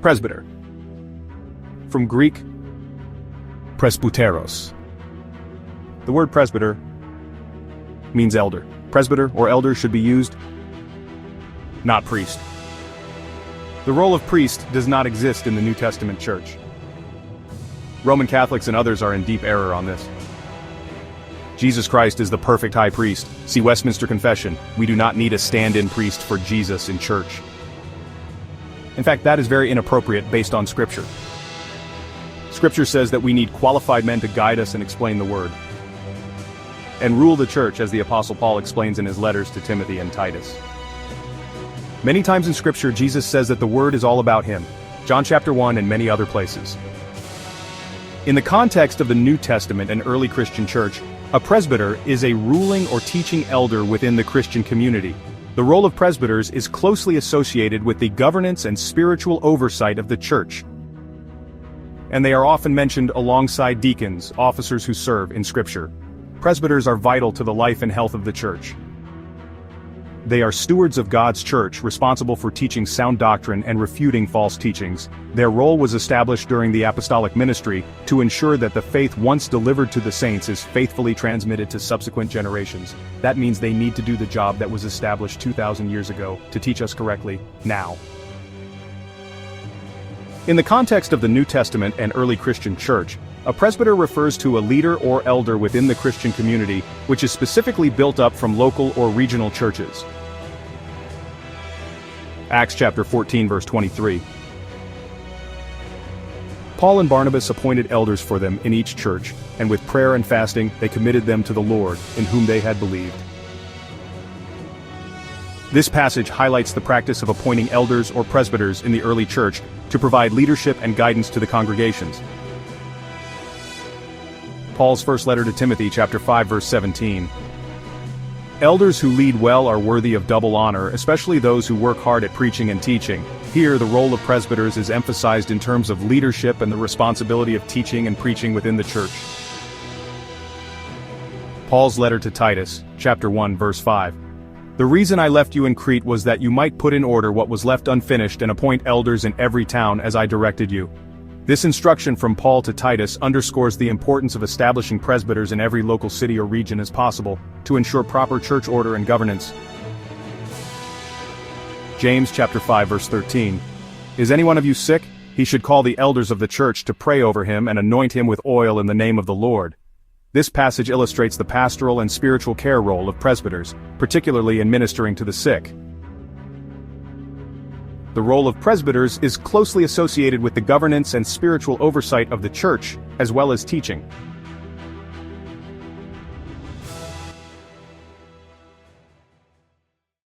Presbyter. From Greek, presbyteros. The word presbyter means elder. Presbyter or elder should be used, not priest. The role of priest does not exist in the New Testament church. Roman Catholics and others are in deep error on this. Jesus Christ is the perfect high priest. See Westminster Confession. We do not need a stand-in priest for Jesus in church. In fact, that is very inappropriate based on Scripture. Scripture says that we need qualified men to guide us and explain the Word, and rule the church, as the Apostle Paul explains in his letters to Timothy and Titus. Many times in Scripture, Jesus says that the Word is all about Him. John chapter 1 and many other places. In the context of the New Testament and early Christian church, a presbyter is a ruling or teaching elder within the Christian community. The role of presbyters is closely associated with the governance and spiritual oversight of the church, and they are often mentioned alongside deacons, officers who serve in Scripture. Presbyters are vital to the life and health of the church. They are stewards of God's church, responsible for teaching sound doctrine and refuting false teachings. Their role was established during the apostolic ministry to ensure that the faith once delivered to the saints is faithfully transmitted to subsequent generations. That means they need to do the job that was established 2,000 years ago to teach us correctly, now. In the context of the New Testament and early Christian church, a presbyter refers to a leader or elder within the Christian community, which is specifically built up from local or regional churches. Acts chapter 14 verse 23. Paul and Barnabas appointed elders for them in each church, and with prayer and fasting they committed them to the Lord, in whom they had believed. This passage highlights the practice of appointing elders or presbyters in the early church to provide leadership and guidance to the congregations. Paul's first letter to Timothy, chapter 5, verse 17. Elders who lead well are worthy of double honor, especially those who work hard at preaching and teaching. Here, the role of presbyters is emphasized in terms of leadership and the responsibility of teaching and preaching within the church. Paul's letter to Titus, chapter 1, verse 5. The reason I left you in Crete was that you might put in order what was left unfinished and appoint elders in every town as I directed you. This instruction from Paul to Titus underscores the importance of establishing presbyters in every local city or region as possible, to ensure proper church order and governance. James chapter 5 verse 13. Is any one of you sick? He should call the elders of the church to pray over him and anoint him with oil in the name of the Lord. This passage illustrates the pastoral and spiritual care role of presbyters, particularly in ministering to the sick. The role of presbyters is closely associated with the governance and spiritual oversight of the church, as well as teaching.